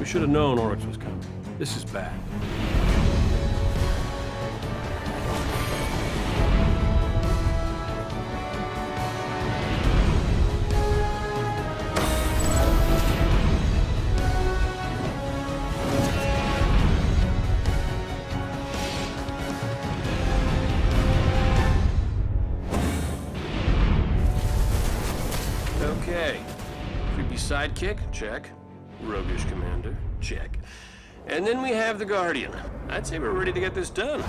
should have known Oryx was coming. This is bad. Okay. Creepy sidekick? Check. Roguish commander? Check. And then we have the Guardian. I'd say we're ready to get this done.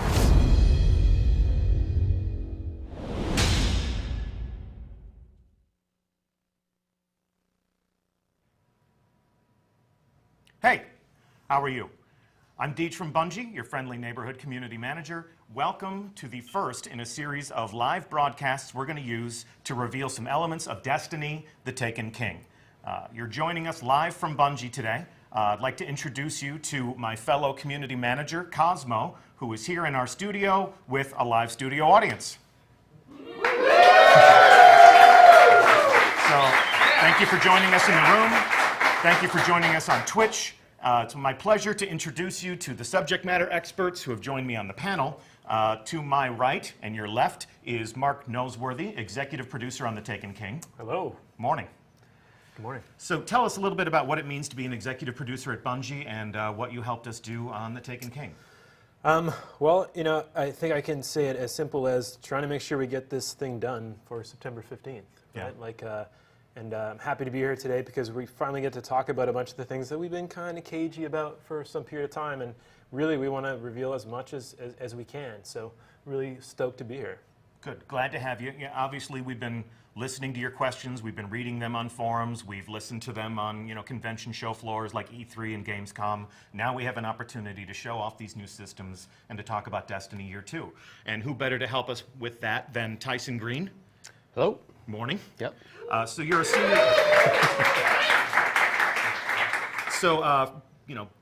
Hey, how are you? I'm Deej from Bungie, your friendly neighborhood community manager. Welcome to the first in a series of live broadcasts we're going to use to reveal some elements of Destiny: The Taken King. You're joining us live from Bungie today. I'd like to introduce you to my fellow community manager, Cosmo, who is here in our studio with a live studio audience. So, thank you for joining us in the room. Thank you for joining us on Twitch. It's my pleasure to introduce you to the subject matter experts who have joined me on the panel. To my right and your left is Mark Noseworthy, executive producer on The Taken King. Hello. Morning. Good morning. So tell us a little bit about what it means to be an executive producer at Bungie and what you helped us do on The Taken King. Well, you know, I think I can say it as simple as trying to make sure we get this thing done for September 15th. Right? Yeah. I'm happy to be here today because we finally get to talk about a bunch of the things that we've been kind of cagey about for some period of time, and really we want to reveal as much as we can. So really stoked to be here. Good. Glad to have you. Yeah, obviously, we've been listening to your questions. We've been reading them on forums. We've listened to them on convention show floors like E3 and Gamescom. Now we have an opportunity to show off these new systems and to talk about Destiny Year 2. And who better to help us with that than Tyson Green? Hello. Morning. Yep. So you're a senior.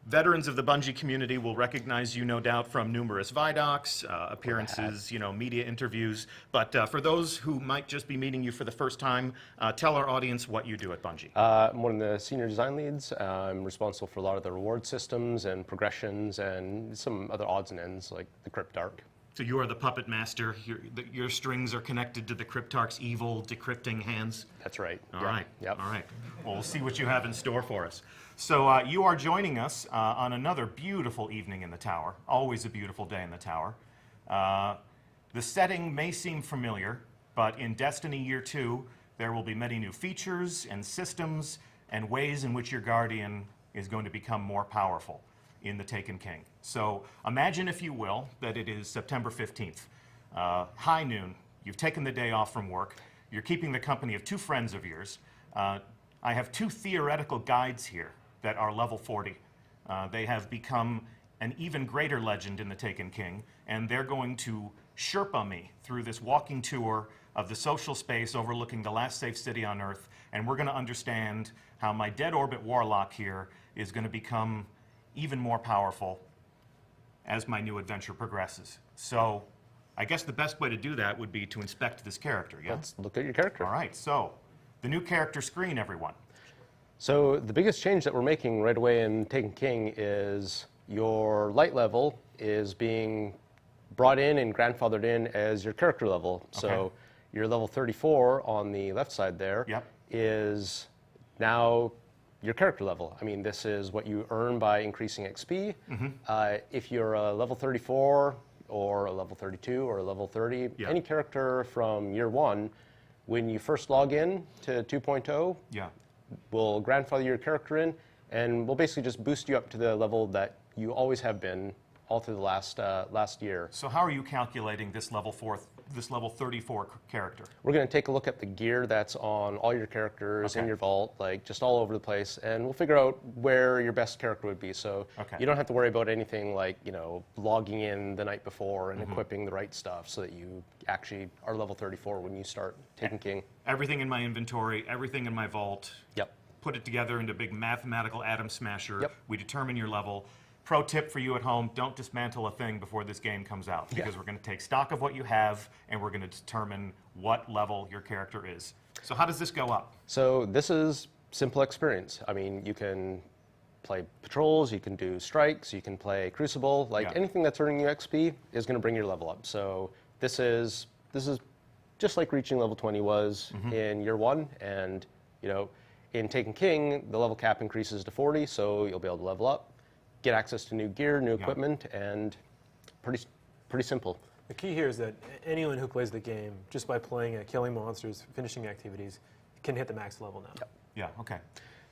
Veterans of the Bungie community will recognize you, no doubt, from numerous Vidocs, appearances, media interviews. But for those who might just be meeting you for the first time, tell our audience what you do at Bungie. I'm one of the senior design leads. I'm responsible for a lot of the reward systems and progressions and some other odds and ends like the Cryptarch. So you are the puppet master. Your strings are connected to the Cryptarch's evil decrypting hands. That's right. All right. Yep. All right. Well, we'll see what you have in store for us. So you are joining us on another beautiful evening in the Tower. Always a beautiful day in the Tower. The setting may seem familiar, but in Destiny Year 2, there will be many new features and systems and ways in which your Guardian is going to become more powerful in The Taken King. So imagine, if you will, that it is September 15th. High noon. You've taken the day off from work. You're keeping the company of two friends of yours. I have two theoretical guides here that are level 40. They have become an even greater legend in The Taken King, and they're going to Sherpa me through this walking tour of the social space overlooking the last safe city on Earth, and we're going to understand how my dead orbit warlock here is going to become even more powerful as my new adventure progresses. So I guess the best way to do that would be to inspect this character, yeah? Let's look at your character. All right, so the new character screen, everyone. So the biggest change that we're making right away in Taken King is your light level is being brought in and grandfathered in as your character level. Okay. So your level 34 on the left side there is now your character level. I mean, this is what you earn by increasing XP. If you're a level 34 or a level 32 or a level 30, any character from year 1, when you first log in to 2.0, we'll grandfather your character in, and we'll basically just boost you up to the level that you always have been all through the last year. So how are you calculating this level 34 character? We're going to take a look at the gear that's on all your characters in your vault, like just all over the place, and we'll figure out where your best character would be. So you don't have to worry about anything like, logging in the night before and equipping the right stuff so that you actually are level 34 when you start Taken King. Everything in my inventory, everything in my vault. Yep. Put it together into a big mathematical atom smasher. We determine your level. Pro tip for you at home, don't dismantle a thing before this game comes out, because we're going to take stock of what you have and we're going to determine what level your character is. So how does this go up? So this is simple experience. I mean, you can play patrols, you can do strikes, you can play crucible. Like anything that's earning you XP is going to bring your level up. So this is just like reaching level 20 was in year 1, and you know, in Taken King, the level cap increases to 40, so you'll be able to level up, get access to new gear, new equipment, and pretty simple. The key here is that anyone who plays the game, just by playing killing monsters, finishing activities, can hit the max level now. Yep. Yeah, okay.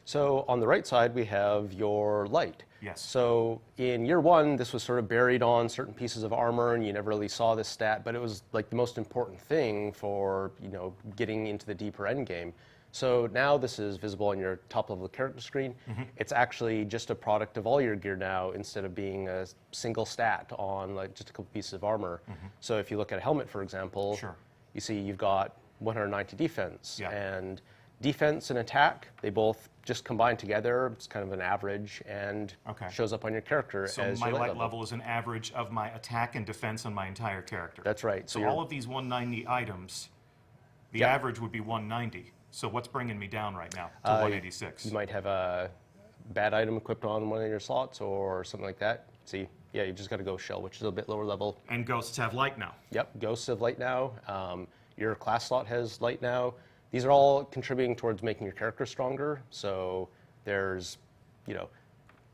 So on the right side, we have your light. Yes. So in year 1, this was sort of buried on certain pieces of armor, and you never really saw this stat, but it was like the most important thing for, you know, getting into the deeper end game. So now this is visible on your top level character screen. It's actually just a product of all your gear now, instead of being a single stat on like just a couple pieces of armor. So if you look at a helmet, for example, you see you've got 190 defense, and defense and attack, they both just combine together. It's kind of an average, and shows up on your character so as my your light level is an average of my attack and defense on my entire character. That's right. So all of these 190 items, the average would be 190. So what's bringing me down right now to 186? You might have a bad item equipped on one of your slots or something like that. See, yeah, you just got to go shell, which is a bit lower level. And ghosts have light now. Yep, ghosts have light now. Your class slot has light now. These are all contributing towards making your character stronger. So there's, you know,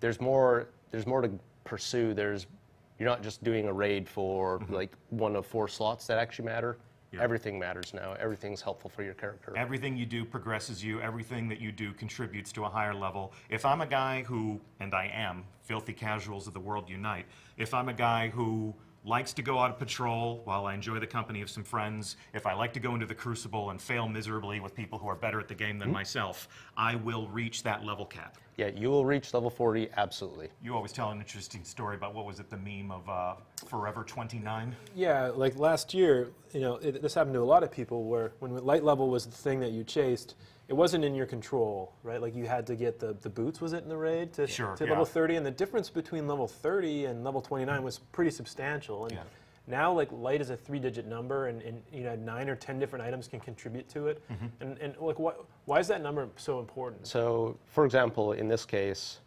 there's more to pursue. You're not just doing a raid for like one of 4 slots that actually matter. Everything matters now. Everything's helpful for your character. Everything you do progresses you. Everything that you do contributes to a higher level. If I'm a guy who, and I am, filthy casuals of the world unite, if I'm a guy who likes to go out of patrol while I enjoy the company of some friends, if I like to go into the Crucible and fail miserably with people who are better at the game than myself, I will reach that level cap. Yeah, you will reach level 40, absolutely. You always tell an interesting story about, what was it, the meme of Forever 29? Yeah, like last year, you know, this happened to a lot of people where when light level was the thing that you chased, it wasn't in your control, right? Like you had to get the boots, was it, in the raid to level 30? And the difference between level 30 and level 29 was pretty substantial. And now, like, light is a 3-digit number, and you know, 9 or 10 different items can contribute to it. And like, why is that number so important? So, for example, in this case,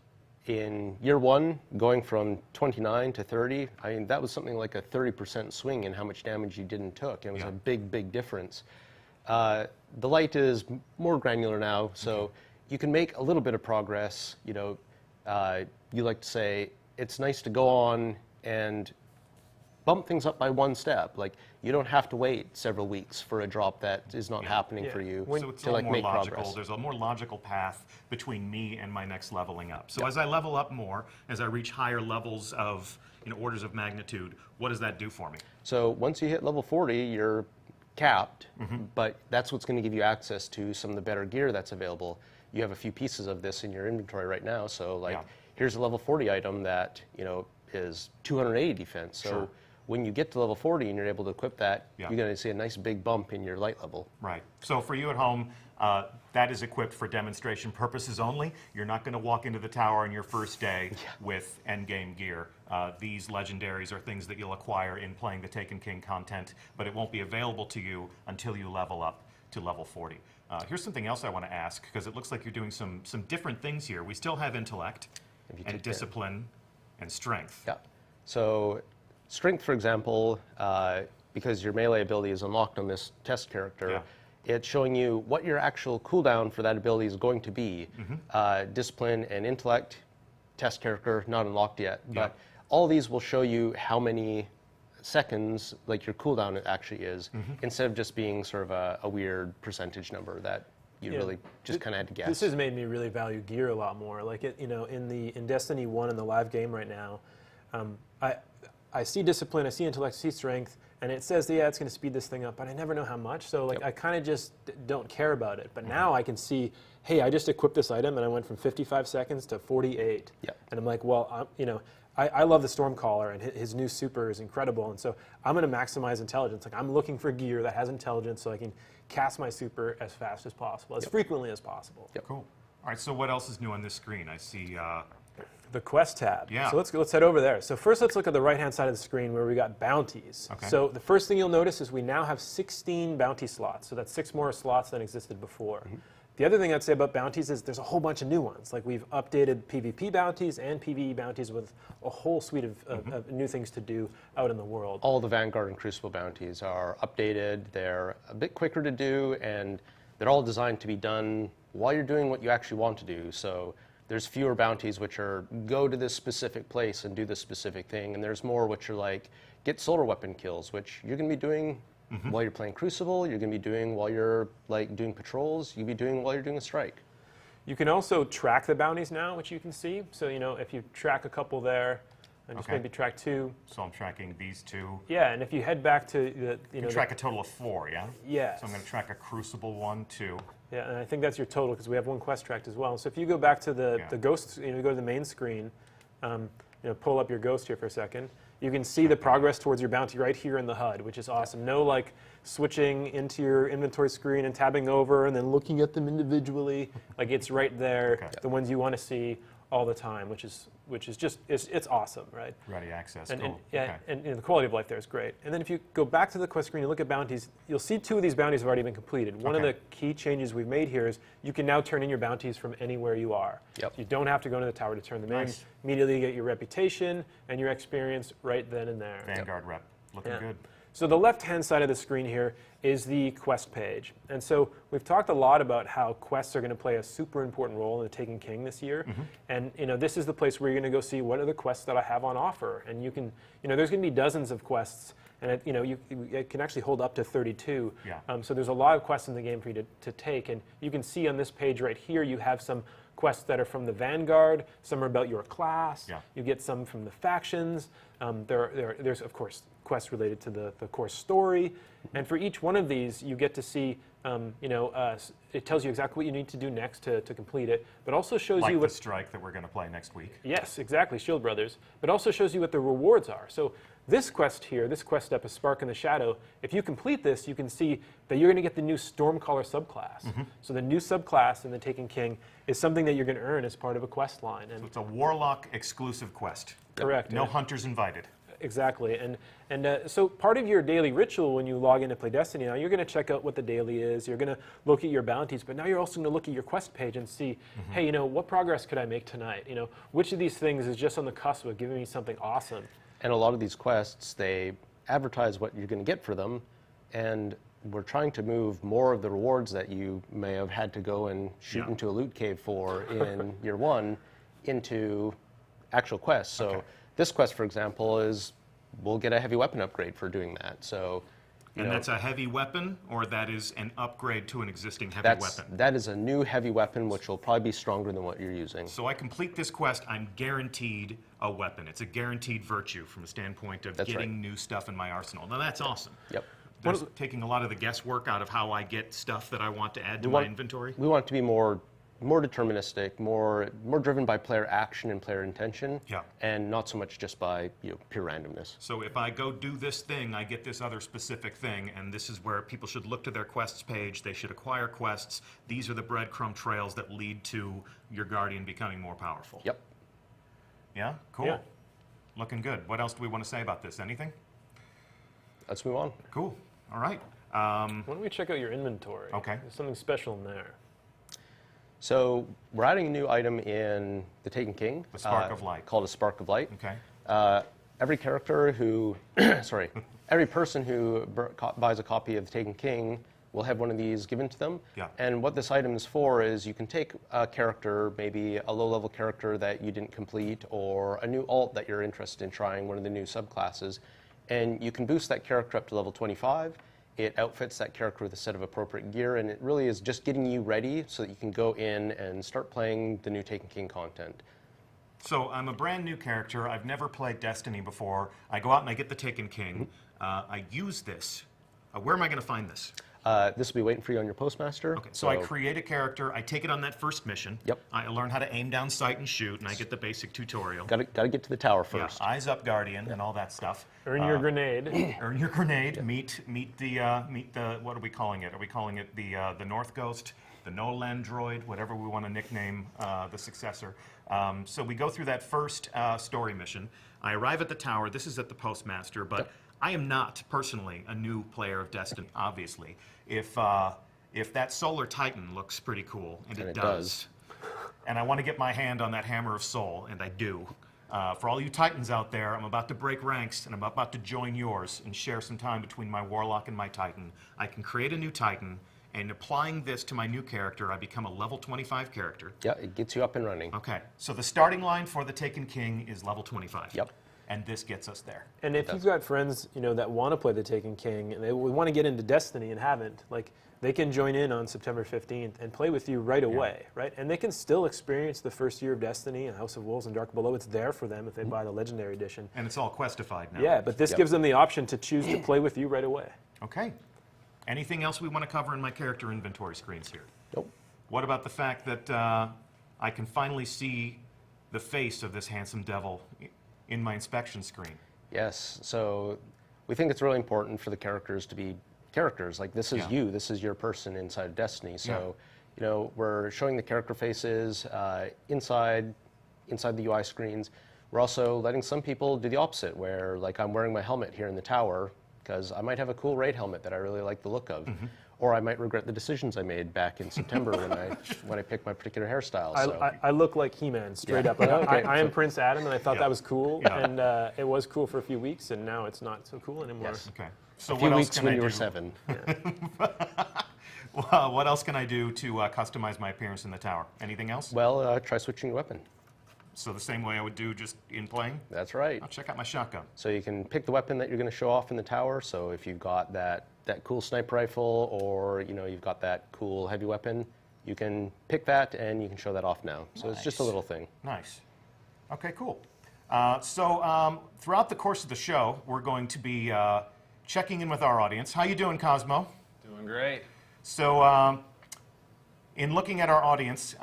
in year 1, going from 29 to 30, I mean, that was something like a 30% swing in how much damage you did and took. It was a big, big difference. The light is more granular now, so you can make a little bit of progress. You know, you like to say it's nice to go on and bump things up by 1 step. Like, you don't have to wait several weeks for a drop that is not happening for you so it's to a like more make logical. progress. There's a more logical path between me and my next leveling up. So as I level up more, as I reach higher levels of, you know, orders of magnitude, what does that do for me? So once you hit level 40, you're capped, but that's what's going to give you access to some of the better gear that's available. You have a few pieces of this in your inventory right now, so like here's a level 40 item that, you know, is 280 defense. So when you get to level 40 and you're able to equip that, you're going to see a nice big bump in your light level. Right. So for you at home, that is equipped for demonstration purposes only. You're not going to walk into the tower on your first day with endgame gear. These legendaries are things that you'll acquire in playing the Taken King content, but it won't be available to you until you level up to level 40. Here's something else I want to ask, because it looks like you're doing some different things here. We still have intellect and discipline and strength. Yeah. So strength, for example, because your melee ability is unlocked on this test character, it's showing you what your actual cooldown for that ability is going to be. Discipline and intellect, test character, not unlocked yet. But all these will show you how many seconds, like your cooldown actually is, instead of just being sort of a weird percentage number that you really just kind of had to guess. This has made me really value gear a lot more. Like, you know, in Destiny 1 in the live game right now, I see discipline, I see intellect, I see strength, and it says, yeah, it's going to speed this thing up, but I never know how much. So like, I kind of just don't care about it. But now I can see, hey, I just equipped this item and I went from 55 seconds to 48. And I'm like, well, you know, I love the Stormcaller, and his new super is incredible, and so I'm going to maximize intelligence. Like, I'm looking for gear that has intelligence so I can cast my super as fast as possible, as frequently as possible. Cool. All right, so what else is new on this screen? I see the quest tab. So let's head over there. So first let's look at the right-hand side of the screen where we got bounties. So the first thing you'll notice is we now have 16 bounty slots. So that's 6 more slots than existed before. The other thing I'd say about bounties is there's a whole bunch of new ones. Like we've updated PvP bounties and PvE bounties with a whole suite of new things to do out in the world. All the Vanguard and Crucible bounties are updated. They're a bit quicker to do, and they're all designed to be done while you're doing what you actually want to do. So there's fewer bounties which are go to this specific place and do this specific thing, and there's more which are like get solar weapon kills, which you're going to be doing while you're playing Crucible, you're going to be doing while you're like doing patrols, you'll be doing while you're doing a strike. You can also track the bounties now, which you can see. So, you know, if you track a couple there, and just maybe track 2. So I'm tracking these 2. Yeah, and if you head back to the, you track a total of 4, yeah? Yes. So I'm going to track a Crucible 1, 2. Yeah, and I think that's your total because we have 1 quest tracked as well. So if you go back to the ghost, you know, go to the main screen, you know, pull up your ghost here for a second. You can see the progress towards your bounty right here in the HUD, which is awesome. No like switching into your inventory screen and tabbing over and then looking at them individually. Like it's right there, the ones you want to see all the time, which is just it's awesome, right? Ready access. And, cool. and the quality of life there is great. And then if you go back to the quest screen and look at bounties, you'll see 2 of these bounties have already been completed. One of the key changes we've made here is you can now turn in your bounties from anywhere you are. Yep. So you don't have to go to the tower to turn them in. Immediately get your reputation and your experience right then and there. Vanguard rep, looking good. So the left-hand side of the screen here is the quest page. And so we've talked a lot about how quests are going to play a super important role in the Taken King this year. And you know, this is the place where you're going to go see what are the quests that I have on offer. And you can, you know, there's going to be dozens of quests. And it, you know, it can actually hold up to 32. So there's a lot of quests in the game for you to take. And you can see on this page right here, you have some quests that are from the Vanguard. Some are about your class. You get some from the factions. There's, of course, quests related to the core story. And for each one of these, you get to see, you know, it tells you exactly what you need to do next to complete it, but also shows you what... the strike that we're going to play next week. Yes, exactly, Shield Brothers. But also shows you what the rewards are. So this quest here, this quest step is Spark in the Shadow. If you complete this, you can see that you're going to get the new Stormcaller subclass. So the new subclass in the Taken King is something that you're going to earn as part of a quest line. And so it's a Warlock exclusive quest. Correct. No hunters invited. Exactly, and so part of your daily ritual when you log in to play Destiny now, you're going to check out what the daily is, you're going to look at your bounties, but now you're also going to look at your quest page and see, hey, you know, what progress could I make tonight? You know, which of these things is just on the cusp of giving me something awesome? And a lot of these quests, they advertise what you're going to get for them, and we're trying to move more of the rewards that you may have had to go and shoot into a loot cave for in Year 1 into actual quests. So this quest, for example, is we'll get a heavy weapon upgrade for doing that. So, and that's a heavy weapon, or that is an upgrade to an existing heavy weapon? That is a new heavy weapon, which will probably be stronger than what you're using. So I complete this quest, I'm guaranteed a weapon. It's a guaranteed virtue from a standpoint of getting new stuff in my arsenal. Now that's awesome. Yep. That's taking a lot of the guesswork out of how I get stuff that I want to add to my inventory. We want it to be more deterministic, more driven by player action and player intention, and not so much just by pure randomness. So if I go do this thing, I get this other specific thing, and this is where people should look to their quests page. They should acquire quests. These are the breadcrumb trails that lead to your Guardian becoming more powerful. Yep. Yeah? Cool. Yeah. Looking good. What else do we want to say about this? Anything? Let's move on. Cool. All right. Why don't we check out your inventory? Okay. There's something special in there. So we're adding a new item in the Taken King. The Spark of Light. Called a Spark of Light. Okay. Every character who, every person who buys a copy of the Taken King will have one of these given to them. Yeah. And what this item is for is you can take a character, maybe a low-level character that you didn't complete, or a new alt that you're interested in trying, one of the new subclasses, and you can boost that character up to level 25. It outfits that character with a set of appropriate gear, and it really is just getting you ready so that you can go in and start playing the new Taken King content. So I'm a brand new character. I've never played Destiny before. I go out and I get the Taken King. I use this. Where am I going to find this? This will be waiting for you on your Postmaster. Okay, so I create a character. I take it on that first mission. Yep. I learn how to aim down sight and shoot, and I get the basic tutorial. Got to get to the tower first. Yeah, eyes up, Guardian, and all that stuff. Earn your grenade. Earn your grenade. Meet the what are we calling it? Are we calling it the North Ghost, the Noland Droid, whatever we want to nickname the successor? So we go through that first story mission. I arrive at the tower. This is at the Postmaster, but I am not personally a new player of Destiny. Obviously, if if that Solar Titan looks pretty cool, and it does, and I want to get my hand on that Hammer of Soul, and I do. For all you Titans out there, I'm about to break ranks, and I'm about to join yours and share some time between my Warlock and my Titan. I can create a new Titan, and applying this to my new character, I become a level 25 character. Yeah, it gets you up and running. Okay, so the starting line for the Taken King is level 25. Yep. And this gets us there. And if you've got friends, that want to play the Taken King and they want to get into Destiny and haven't, like, they can join in on September 15th and play with you right away, right? And they can still experience the first year of Destiny and House of Wolves and Dark Below. It's there for them if they buy the Legendary Edition. And it's all questified now. Yeah, but this gives them the option to choose to play with you right away. Okay. Anything else we want to cover in my character inventory screens here? Nope. What about the fact that I can finally see the face of this handsome devil in my inspection screen? Yes, so we think it's really important for the characters to be characters. Like, this is you, this is your person inside of Destiny. So, we're showing the character faces inside the UI screens. We're also letting some people do the opposite, where, like, I'm wearing my helmet here in the tower because I might have a cool raid helmet that I really like the look of. Or I might regret the decisions I made back in September when I picked my particular hairstyle. I look like He-Man, straight up. Like, I am Prince Adam, and I thought that was cool. And it was cool for a few weeks, and now it's not so cool anymore. Yes. Okay. So a few what weeks else can when I you were do? 7. What else can I do to customize my appearance in the tower? Anything else? Well, try switching your weapon. So the same way I would do just in playing? That's right. I'll check out my shotgun. So you can pick the weapon that you're going to show off in the tower. So if you've got that cool sniper rifle, or you've got that cool heavy weapon, you can pick that and you can show that off now. So it's just a little thing. Nice. Okay, cool. So throughout the course of the show, we're going to be checking in with our audience. How you doing, Cosmo? Doing great. So in looking at our audience,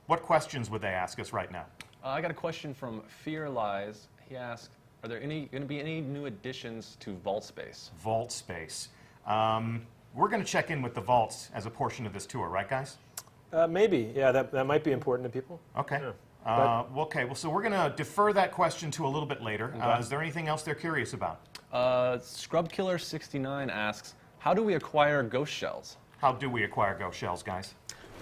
what questions would they ask us right now? I got a question from Fear Lies. He asked, are there going to be any new additions to Vault Space? Vault Space. We're going to check in with the vaults as a portion of this tour, right, guys? Maybe. Yeah, that might be important to people. Okay. Yeah. Okay, well, so we're going to defer that question to a little bit later. Is there anything else they're curious about? Scrubkiller69 asks, how do we acquire ghost shells? How do we acquire ghost shells, guys?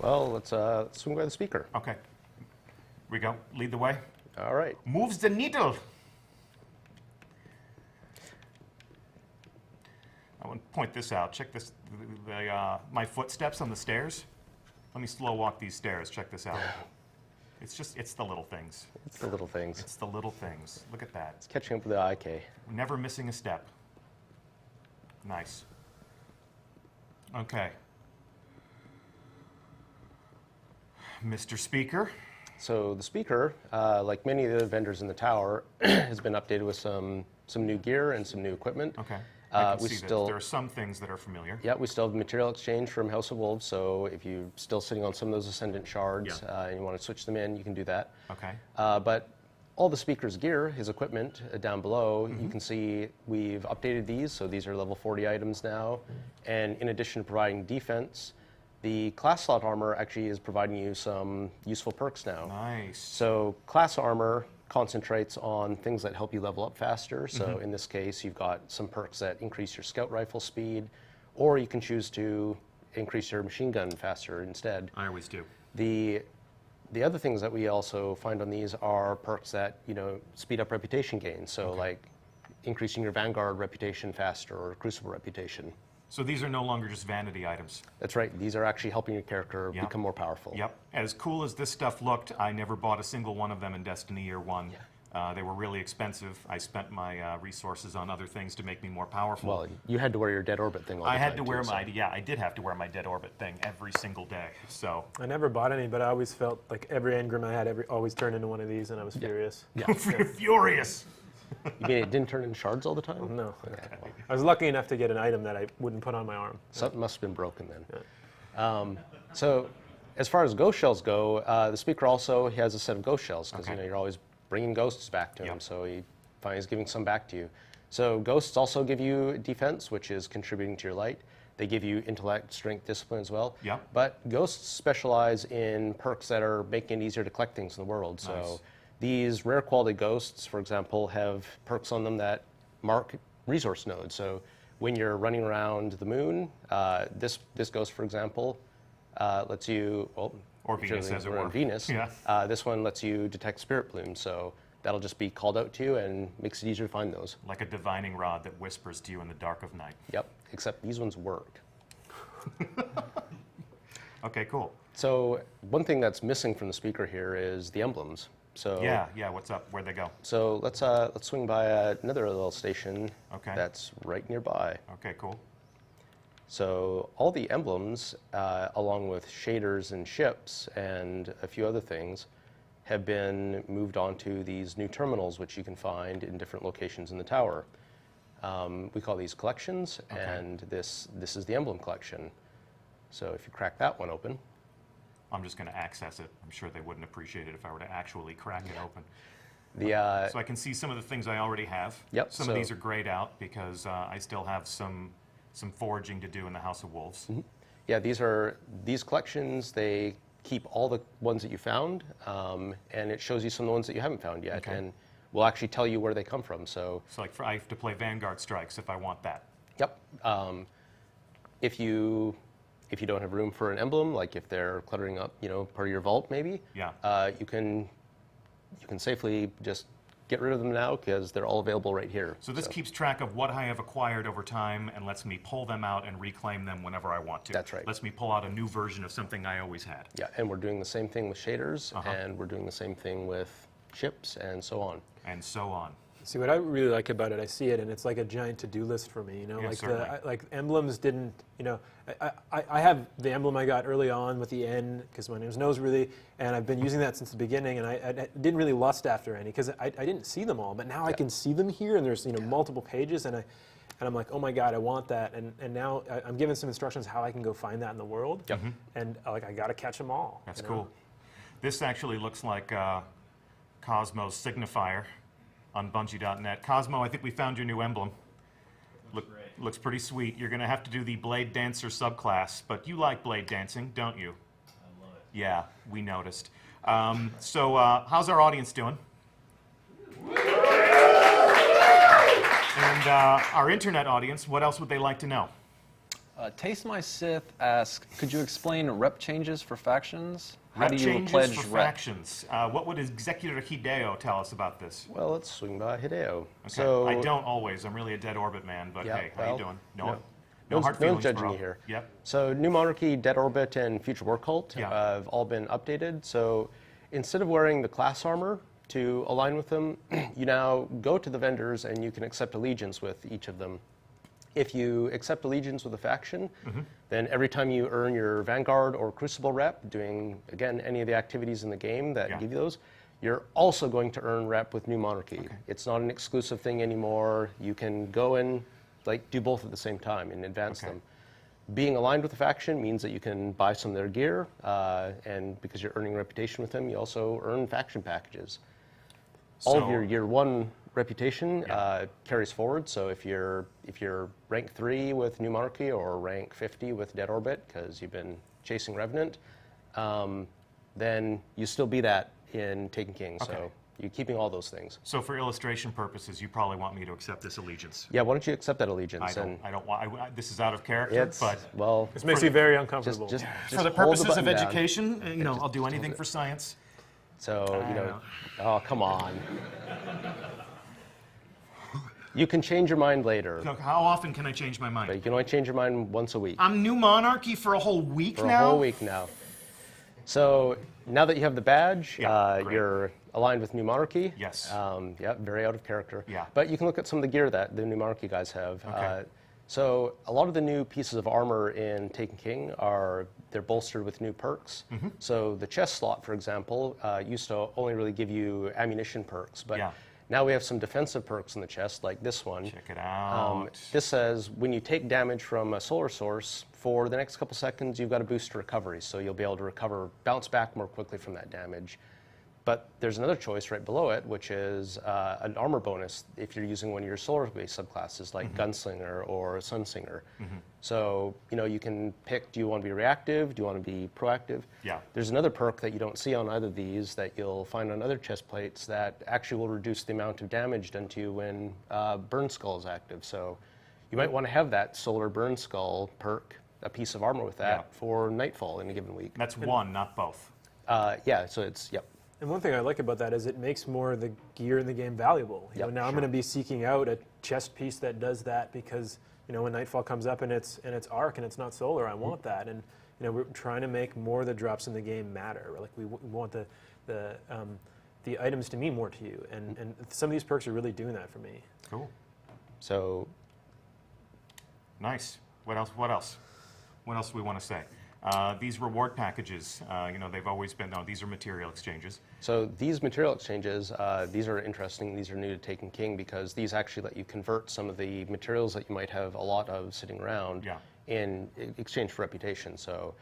Well, let's swing by the speaker. Okay. Here we go. Lead the way. All right. Moves the needle. I want to point this out. Check this. My footsteps on the stairs. Let me slow walk these stairs. Check this out. It's the little things. It's the little things. It's the little things. Look at that. It's catching up with the IK. Never missing a step. Nice. Okay. Mr. Speaker. So the speaker, like many of the vendors in the tower, has been updated with some new gear and some new equipment. Okay. I can we see still, that there are some things that are familiar. Yeah, we still have material exchange from House of Wolves, so if you're still sitting on some of those Ascendant shards and you want to switch them in, you can do that. Okay. But all the speaker's gear, his equipment down below, you can see we've updated these, so these are level 40 items now. And in addition to providing defense, the class slot armor actually is providing you some useful perks now. Nice. So class armor concentrates on things that help you level up faster. So in this case, you've got some perks that increase your scout rifle speed, or you can choose to increase your machine gun faster instead. I always do. The other things that we also find on these are perks that speed up reputation gains. So like increasing your Vanguard reputation faster or Crucible reputation. So these are no longer just vanity items. That's right. These are actually helping your character become more powerful. Yep. As cool as this stuff looked, I never bought a single one of them in Destiny Year 1. They were really expensive. I spent my resources on other things to make me more powerful. Well, you had to wear your Dead Orbit thing all the time. I had to wear too, I did have to wear my Dead Orbit thing every single day. So I never bought any, but I always felt like every engram I had always turned into one of these, and I was furious. Yeah. Furious. You mean it didn't turn into shards all the time? No. I was lucky enough to get an item that I wouldn't put on my arm. Something must have been broken then. So as far as ghost shells go, the speaker also has a set of ghost shells because you're always bringing ghosts back to him, so he finally is giving some back to you. So ghosts also give you defense, which is contributing to your light. They give you intellect, strength, discipline as well. Yep. But ghosts specialize in perks that are making it easier to collect things in the world. So these rare quality ghosts, for example, have perks on them that mark resource nodes. So when you're running around the moon, this ghost, for example, lets you, well, or Venus, as it we're were. on Venus. Yeah. This one lets you detect spirit plumes, so that'll just be called out to you and makes it easier to find those. Like a divining rod that whispers to you in the dark of night. Yep, except these ones work. Okay, cool. So one thing that's missing from the speaker here is the emblems. So Yeah, what's up? Where'd they go? So let's swing by another little station that's right nearby. Okay, cool. So all the emblems, along with shaders and ships and a few other things, have been moved onto these new terminals, which you can find in different locations in the tower. We call these collections, and this is the emblem collection. So if you crack that one open. I'm just going to access it. I'm sure they wouldn't appreciate it if I were to actually crack it open. So I can see some of the things I already have. Yep. Some of these are grayed out because I still have some foraging to do in the House of Wolves. Mm-hmm. Yeah, these collections, they keep all the ones that you found, and it shows you some of the ones that you haven't found yet, and will actually tell you where they come from. So like I have to play Vanguard Strikes if I want that. Yep. If you don't have room for an emblem, like if they're cluttering up, part of your vault, maybe. Yeah. You can safely just get rid of them now because they're all available right here. So this keeps track of what I have acquired over time and lets me pull them out and reclaim them whenever I want to. That's right. Lets me pull out a new version of something I always had. Yeah, and we're doing the same thing with shaders, and we're doing the same thing with ships, and so on. And so on. See, what I really like about it, I see it, and it's like a giant to-do list for me. Yeah, like certainly. like emblems didn't. I have the emblem I got early on with the N because my name's Nose really, and I've been using that since the beginning. And I didn't really lust after any because I didn't see them all, but now I can see them here, and there's multiple pages, and I'm like, oh my god, I want that, and now I'm given some instructions how I can go find that in the world. Yep. And like I got to catch them all. That's cool. This actually looks like Cosmo's signifier on Bungie.net. Cosmo, I think we found your new emblem. Looks pretty sweet. You're going to have to do the Blade Dancer subclass, but you like blade dancing, don't you? I love it. Yeah, we noticed. So how's our audience doing? And our internet audience, what else would they like to know? Taste My Sith asks, could you explain rep changes for factions? How Rep do you changes pledge for rep? factions. What would Executor Hideo tell us about this? Well, let's swing by Hideo. Okay. So I don't always. I'm really a dead orbit man, but Yeah, hey, how you doing? no hard feelings, judging bro. you here. Yep. So New Monarchy, Dead Orbit, and Future War Cult Yeah. have all been updated. So instead of wearing the class armor to align with them, you now go to the vendors and you can accept allegiance with each of them. If you accept allegiance with a faction, then every time you earn your Vanguard or Crucible rep, doing, again, any of the activities in the game that give you those, you're also going to earn rep with New Monarchy. Okay. It's not an exclusive thing anymore. You can go and do both at the same time and advance them. Being aligned with a faction means that you can buy some of their gear, and because you're earning reputation with them, you also earn faction packages. All of your Year 1 reputation carries forward. So if you're rank 3 with New Monarchy or rank 50 with Dead Orbit because you've been chasing Revenant, then you still be that in Taken King. So you're keeping all those things. So for illustration purposes, you probably want me to accept this allegiance. Yeah, why don't you accept that allegiance? I don't want. This is out of character, but well, This makes me very uncomfortable. just for the hold purposes of button down. education, I'll do anything for science. So oh come on. You can change your mind later, So how often can I change my mind? but you can only change your mind once a week. I'm New Monarchy for a whole week For now? a whole week now. So now that you have the badge, great. you're aligned with New Monarchy. Yes. Yeah, very out of character. Yeah. But you can look at some of the gear that the New Monarchy guys have. Okay. So a lot of the new pieces of armor in Taken King they're bolstered with new perks. Mm-hmm. So the chest slot, for example, used to only really give you ammunition perks, but Yeah. now we have some defensive perks in the chest, like this one. Check it out. This says when you take damage from a solar source, for the next couple seconds, you've got a boost to recovery, so you'll be able to bounce back more quickly from that damage. But there's another choice right below it, which is an armor bonus if you're using one of your solar-based subclasses, like Gunslinger or Sunsinger. So, you can pick, do you want to be reactive? Do you want to be proactive? Yeah. There's another perk that you don't see on either of these that you'll find on other chest plates that actually will reduce the amount of damage done to you when Burn Skull is active. So you might want to have that Solar Burn Skull perk, a piece of armor with that for Nightfall in a given week. That's one, not both. Yeah, so it's, yep. And one thing I like about that is it makes more of the gear in the game valuable. You know, now I'm going to be seeking out a chest piece that does that because, you know, when Nightfall comes up and it's arc and it's not solar, I want that. And, you know, we're trying to make more of the drops in the game matter. Like we want the items to mean more to you. And some of these perks are really doing that for me. Cool. So nice. What else? What else? What else do we want to say? These reward packages, you know, they've always been, no, these are material exchanges. So these material exchanges, these are interesting. These are new to Taken King because these actually let you convert some of the materials that you might have a lot of sitting around in exchange for reputation. So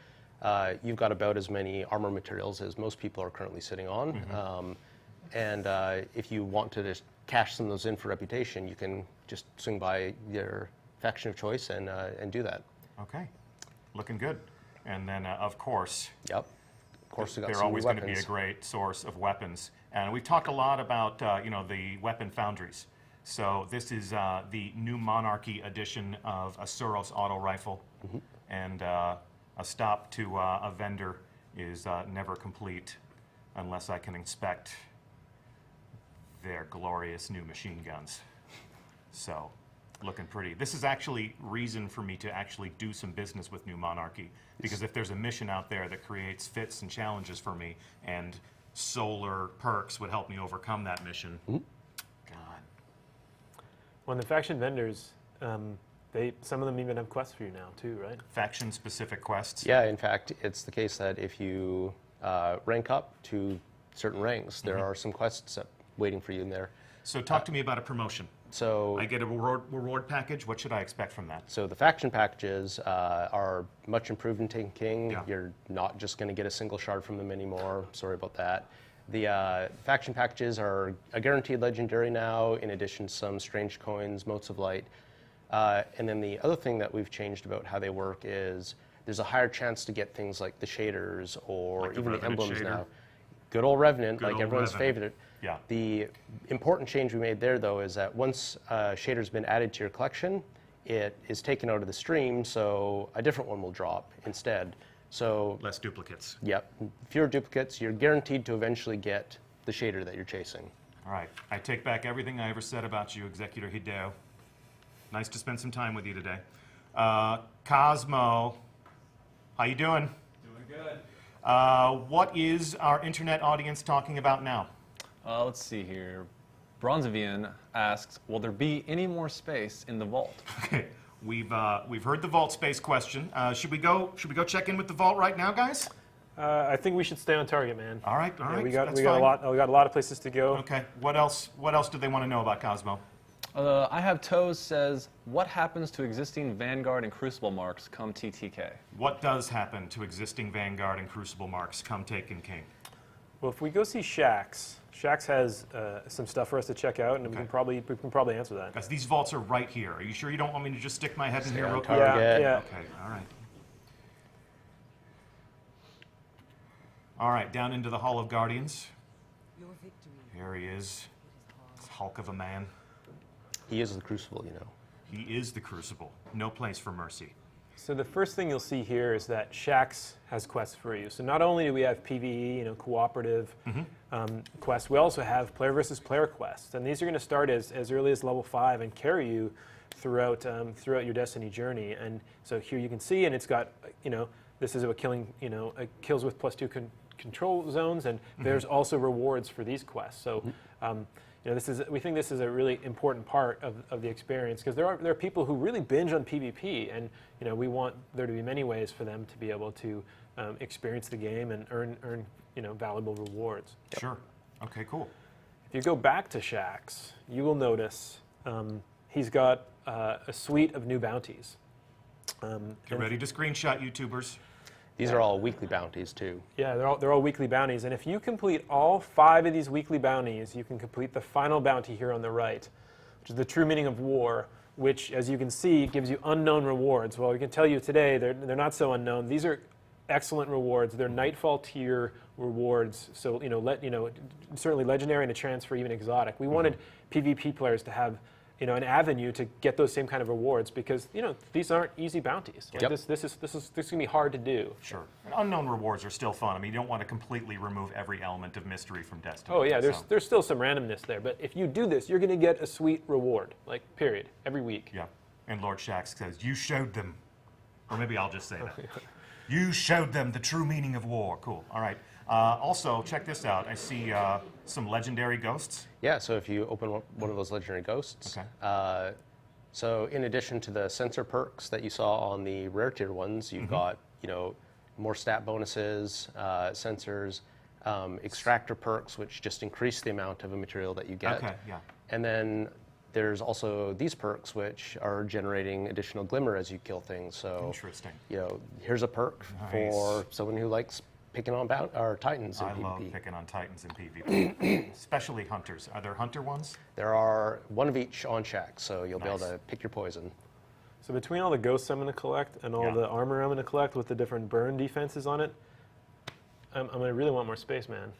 you've got about as many armor materials as most people are currently sitting on. And if you want to just cash some of those in for reputation, you can just swing by your faction of choice and do that. Okay, looking good. And then, of course, of course, they're always going to be a great source of weapons. And we've talked a lot about, you know, the weapon foundries. So this is the new Monarchy edition of a Suros auto rifle. And a stop to a vendor is never complete unless I can inspect their glorious new machine guns. So, looking pretty. This is actually reason for me to actually do some business with New Monarchy, because if there's a mission out there that creates fits and challenges for me, and solar perks would help me overcome that mission, God. Well, the faction vendors, some of them even have quests for you now too, right? Faction-specific quests? Yeah, in fact, it's the case that if you rank up to certain ranks, there are some quests waiting for you in there. So talk to me about a promotion. So I get a reward package. What should I expect from that? So the faction packages are much improved in Taken King. Yeah. You're not just going to get a single shard from them anymore. Sorry about that. The faction packages are a guaranteed legendary now, in addition to some strange coins, motes of light. And then the other thing that we've changed about how they work is there's a higher chance to get things like the shaders or Like the even the Revenant emblems shader. now. Good old Revenant, Good like old everyone's Revenant. favorite. Yeah. The important change we made there, though, is that once a shader's been added to your collection, it is taken out of the stream, so a different one will drop instead. So Less duplicates. yep, fewer duplicates. You're guaranteed to eventually get the shader that you're chasing. All right. I take back everything I ever said about you, Executor Hideo. Nice to spend some time with you today. Cosmo, how you doing? Doing good. What is our internet audience talking about now? Let's see here. Bronzevian asks, will there be any more space in the vault? Okay, we've heard the vault space question. Should we go check in with the vault right now, guys? I think we should stay on target, man. All right. We that's got fine. a lot of places to go. Okay. What else do they want to know about Cosmo? I have Toes says, what happens to existing Vanguard and Crucible marks come TTK? What does happen to existing Vanguard and Crucible marks come Taken King? Well, if we go see Shax has some stuff for us to check out, and we can probably answer that. Guys, these vaults are right here. Are you sure you don't want me to just stick my head in here real quick? target. Yeah. Okay, all right. All right, down into the Hall of Guardians. Here he is. This hulk of a man. He is the Crucible, you know. He is the Crucible. No place for mercy. So the first thing you'll see here is that Shax has quests for you. So not only do we have PvE, cooperative quests, we also have player versus player quests, and these are going to start as early as level 5 and carry you throughout your Destiny journey. And so here you can see, and it's got this is about killing kills with +2 control zones, and there's also rewards for these quests. So. We think this is a really important part of the experience, because there are people who really binge on PvP, and we want there to be many ways for them to be able to experience the game and earn valuable rewards. Sure. Okay, cool. If you go back to Shax, you will notice he's got a suite of new bounties. Get ready to screenshot, YouTubers. These are all weekly bounties, too. Yeah, they're all weekly bounties, and if you complete all 5 of these weekly bounties, you can complete the final bounty here on the right, which is the true meaning of war, which, as you can see, gives you unknown rewards. Well, we can tell you today they're not so unknown. These are excellent rewards. They're Nightfall tier rewards, so certainly legendary and a chance for even exotic. We wanted PvP players to have an avenue to get those same kind of rewards, because these aren't easy bounties. Like, Yep. This is gonna be hard to do. Sure. And unknown rewards are still fun. I mean, you don't want to completely remove every element of mystery from Destiny. Oh yeah, so- there's still some randomness there, but if you do this, you're gonna get a sweet reward, like period, every week. Yeah. And Lord Shaxx says, "You showed them," or maybe I'll just say that. You showed them the true meaning of war. Cool. All right. Also, check this out. I see some legendary ghosts. Yeah, so if you open one of those legendary ghosts, Okay. so in addition to the sensor perks that you saw on the rare tier ones, you've got more stat bonuses, sensors, extractor perks, which just increase the amount of a material that you get. Okay, yeah. And then there's also these perks, which are generating additional glimmer as you kill things. So Interesting. Here's a perk for someone who likes picking on Titans in I PvP. love picking on Titans in PvP, especially hunters. Are there hunter ones? There are one of each on Shaxx, so you'll be able Nice. to pick your poison. So between all the ghosts I'm gonna collect and all Yeah. the armor I'm gonna collect with the different burn defenses on it, I'm gonna really want more space, man.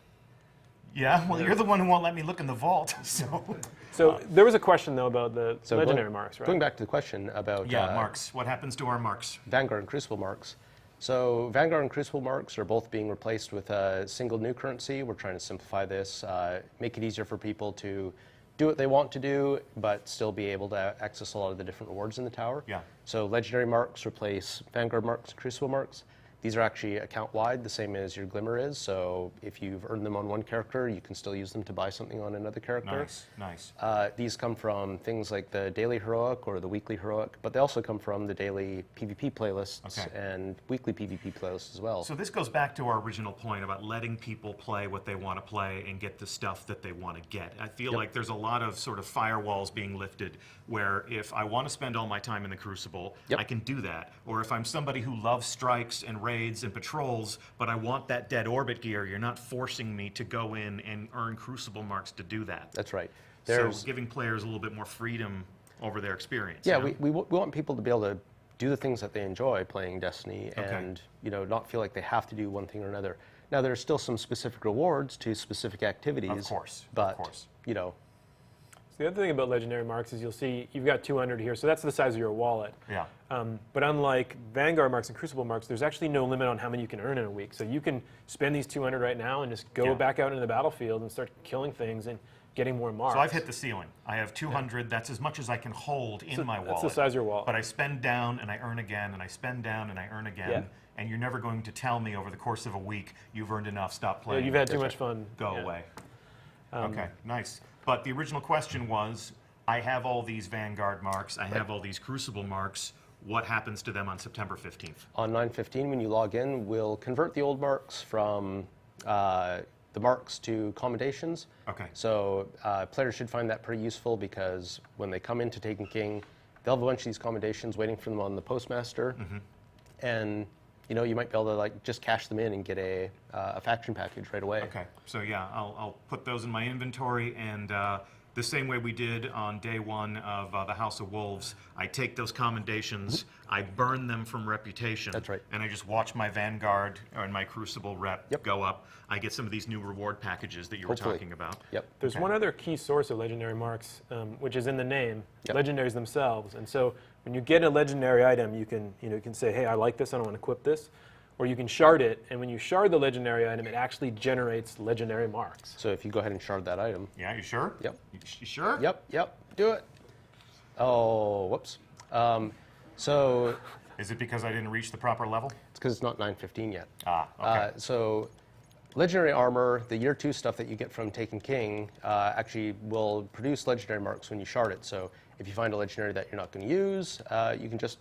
Yeah. Well, you're the one who won't let me look in the vault. So there was a question though about the So legendary marks, right? Going back to the question about Marks. What happens to our marks? Vanguard and Crucible marks. So Vanguard and Crucible marks are both being replaced with a single new currency. We're trying to simplify this, make it easier for people to do what they want to do, but still be able to access a lot of the different rewards in the tower. Yeah. So legendary marks replace Vanguard marks and Crucible marks. These are actually account-wide, the same as your Glimmer is. So if you've earned them on one character, you can still use them to buy something on another character. Nice. These come from things like the daily heroic or the weekly heroic, but they also come from the daily PvP playlists and weekly PvP playlists as well. So this goes back to our original point about letting people play what they want to play and get the stuff that they want to get. I feel like there's a lot of sort of firewalls being lifted where if I want to spend all my time in the Crucible, I can do that. Or if I'm somebody who loves strikes and raids and patrols, but I want that dead orbit gear, you're not forcing me to go in and earn Crucible marks to do that. That's right. So giving players a little bit more freedom over their experience. Yeah, we want people to be able to do the things that they enjoy playing Destiny and not feel like they have to do one thing or another. Now, there's still some specific rewards to specific activities. Of course. But, So the other thing about legendary marks is you'll see you've got 200 here, so that's the size of your wallet. Yeah. But unlike Vanguard marks and Crucible marks, there's actually no limit on how many you can earn in a week. So you can spend these 200 right now and just go back out into the battlefield and start killing things and getting more marks. So I've hit the ceiling. I have 200. That's as much as I can hold in my wallet. That's the size of your wallet. But I spend down and I earn again, and I spend down and I earn again. Yeah. And you're never going to tell me over the course of a week you've earned enough. Stop playing. You've had too much fun. Go Yeah. away. Okay, nice. But the original question was, I have all these Vanguard marks. I have all these Crucible marks. What happens to them on September 15th? On 9/15, when you log in, we'll convert the old marks from the marks to commendations. Okay. So players should find that pretty useful because when they come into Taken King, they'll have a bunch of these commendations waiting for them on the Postmaster. And you might be able to just cash them in and get a faction package right away. Okay, so yeah, I'll put those in my inventory, and the same way we did on day one of the House of Wolves, I take those commendations, I burn them from reputation. That's right. And I just watch my Vanguard and my Crucible rep go up. I get some of these new reward packages that you were Hopefully. talking about. Yep. There's one other key source of legendary marks, which is in the name, legendaries themselves. And so when you get a legendary item, you can say, hey, I like this, I don't want to equip this. Or you can shard it, and when you shard the legendary item, it actually generates legendary marks. So if you go ahead and shard that item. Yeah, you sure? Yep. You sure? Yep, do it. Oh, whoops. So Is it because I didn't reach the proper level? it's because it's not 9/15 yet. Okay. So legendary armor, the Year 2 stuff that you get from Taken King, actually will produce legendary marks when you shard it. So if you find a legendary that you're not going to use, you can just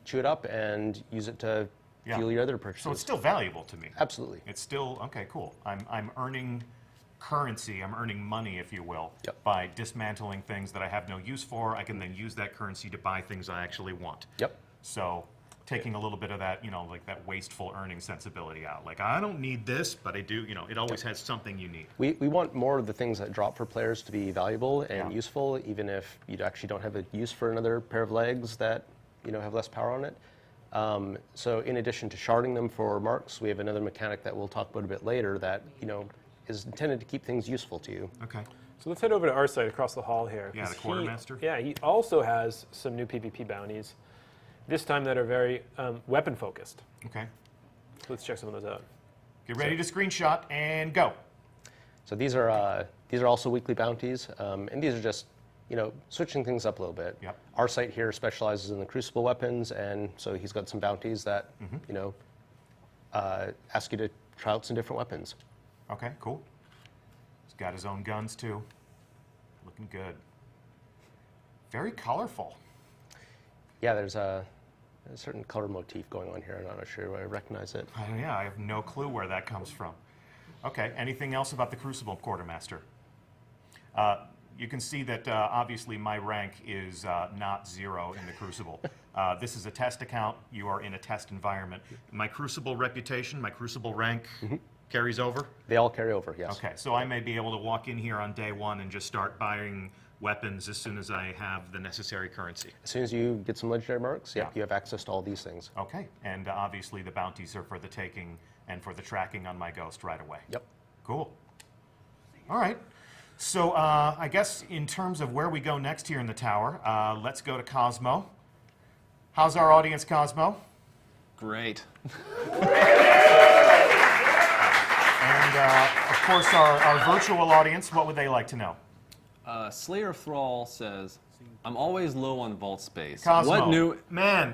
chew it up and use it to fuel your other purchases. So it's still valuable to me. Absolutely. It's still, okay, cool. I'm earning currency, I'm earning money, if you will, Yep. by dismantling things that I have no use for. I can then use that currency to buy things I actually want. Yep. So taking a little bit of that, like that wasteful earning sensibility out. Like, I don't need this, but I do, it always has something you need. We want more of the things that drop for players to be valuable and Yeah. useful, even if you actually don't have a use for another pair of legs that have less power on it. So in addition to sharding them for marks, we have another mechanic that we'll talk about a bit later that is intended to keep things useful to you. Okay. So let's head over to our site across the hall here. Yeah, 'cause the quartermaster. He also has some new PvP bounties, this time that are very weapon focused. Okay. So let's check some of those out. Get ready to screenshot and go. So these are also weekly bounties, and these are just switching things up a little bit. Yep. Our site here specializes in the Crucible weapons, and so he's got some bounties that ask you to try out some different weapons. Okay, cool. He's got his own guns too. Looking good. Very colorful. Yeah, there's a certain color motif going on here. I'm not sure where I recognize it. Yeah, I have no clue where that comes from. Okay, anything else about the Crucible Quartermaster? You can see that obviously my rank is not 0 in the Crucible. This is a test account. You are in a test environment. My Crucible reputation, my Crucible rank carries over? They all carry over, yes. Okay, so I may be able to walk in here on day 1 and just start buying weapons as soon as I have the necessary currency. As soon as you get some legendary marks, Yeah. you have access to all these things. Okay, and obviously the bounties are for the taking and for the tracking on my ghost right away. Yep. Cool. All right. So I guess in terms of where we go next here in the tower, let's go to Cosmo. How's our audience, Cosmo? Great. And of course, our virtual audience, what would they like to know? Slayer of Thrall says, I'm always low on vault space. Cosmo, What new... man,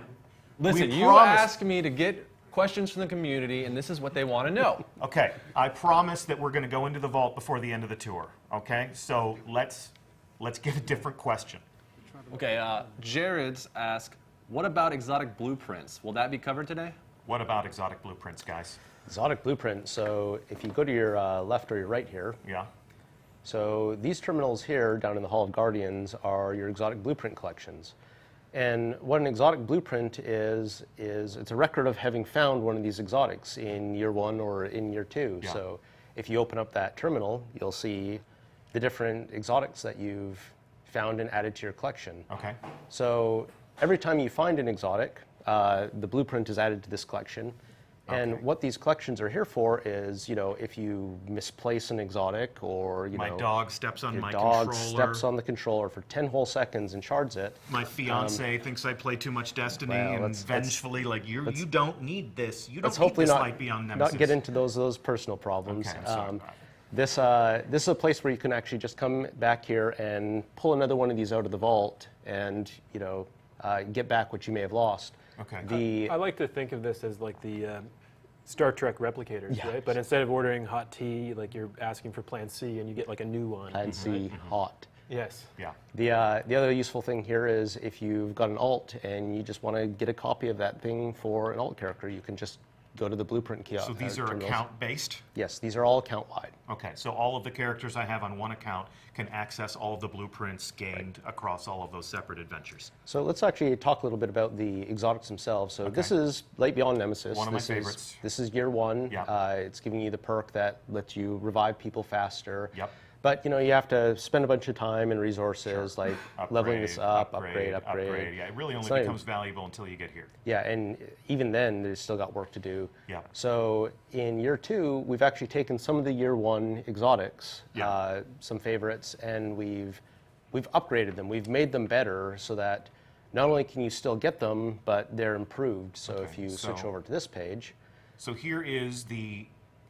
Listen, we you promised- asked me to get questions from the community, and this is what they want to know. Okay, I promise that we're going to go into the vault before the end of the tour. Okay, so let's get a different question. Okay, Jared's asked, what about exotic blueprints? Will that be covered today? What about exotic blueprints, guys? Exotic blueprint. So if you go to your left or your right here, Yeah. so these terminals here down in the Hall of Guardians are your exotic blueprint collections. And what an exotic blueprint is it's a record of having found one of these exotics in year 1 or in year 2. Yeah. So if you open up that terminal, you'll see the different exotics that you've found and added to your collection. Okay. So every time you find an exotic, the blueprint is added to this collection. And Okay. what these collections are here for is, if you misplace an exotic or, My dog steps on your my dog controller. steps on the controller for 10 whole seconds and shards it. My fiance thinks I play too much Destiny, well, and let's- vengefully, you don't need this. You Let's don't need hopefully this not, Light Beyond Nemesis. not get into those personal problems. Okay, I'm sorry. This is a place where you can actually just come back here and pull another one of these out of the vault and, get back what you may have lost. Okay. I like to think of this as like the Star Trek replicators, Yeah. right? But instead of ordering hot tea, like you're asking for Plan C and you get like a new one. And see hot. Yes. Yeah. The other useful thing here is if you've got an alt and you just want to get a copy of that thing for an alt character, you can just go to the blueprint kiosk. So these are account-based? Yes, these are all account-wide. Okay, so all of the characters I have on one account can access all of the blueprints gained across all of those separate adventures. So let's actually talk a little bit about the exotics themselves. So this is Light Beyond Nemesis. One of my This favorites. This is year 1. Yeah. It's giving you the perk that lets you revive people faster. Yep. But you have to spend a bunch of time and resources like leveling this up, upgrade. Yeah, it really only It's not becomes valuable until you get here. Yeah, and even then, there's still got work to do. Yeah. So in year 2, we've actually taken some of the year 1 exotics, Yeah. some favorites, and we've upgraded them. We've made them better so that not only can you still get them, but they're improved. So Okay, if you switch so- over to this page, So here is the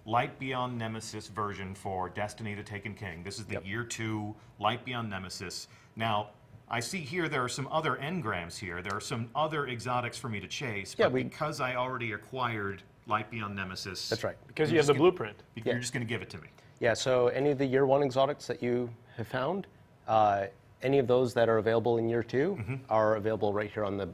Light Beyond Nemesis version for Destiny the Taken King. This is the year 2 Light Beyond Nemesis. Now, I see here there are some other engrams here. There are some other exotics for me to chase, Yeah, but because I already acquired Light Beyond Nemesis... that's right. Because you have the blueprint. You're just going to give it to me. Yeah, so any of the year 1 exotics that you have found, any of those that are available in year 2 are available right here on the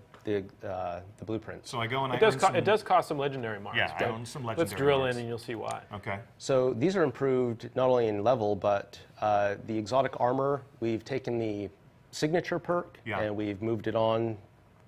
blueprint. So I go and It I earn some... does cost some legendary marks. Yeah, I but own some legendary let's drill marks. in and you'll see why. Okay. So these are improved not only in level, but the exotic armor, we've taken the signature perk Yeah. and we've moved it on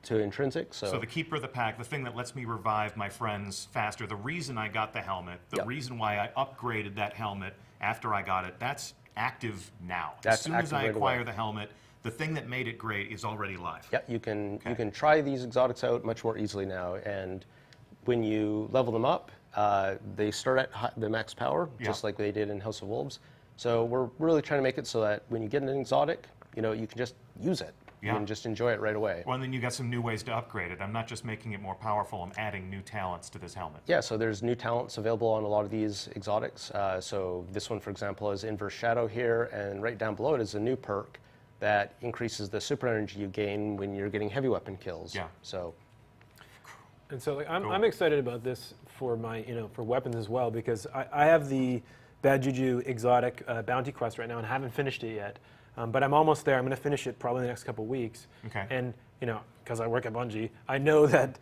to intrinsic. So the Keeper of the Pack, the thing that lets me revive my friends faster, the reason I got the helmet, the Yep. reason why I upgraded that helmet after I got it, that's active now. That's as soon as active I right acquire away. the helmet, the thing that made it great is already live. yeah, you can try these exotics out much more easily now. And when you level them up, they start at the max power, just like they did in House of Wolves. So we're really trying to make it so that when you get an exotic, you can just use it. Yeah. You can just enjoy it right away. Well, and then you got some new ways to upgrade it. I'm not just making it more powerful, I'm adding new talents to this helmet. Yeah, so there's new talents available on a lot of these exotics. So this one, for example, is Inverse Shadow here, and right down below it is a new perk that increases the super energy you gain when you're getting heavy weapon kills. Yeah. So. And so Cool. I'm excited about this for my, for weapons as well, because I have the Bad Juju exotic bounty quest right now and haven't finished it yet. But I'm almost there. I'm going to finish it probably in the next couple of weeks. Okay. And, because I work at Bungie, I know that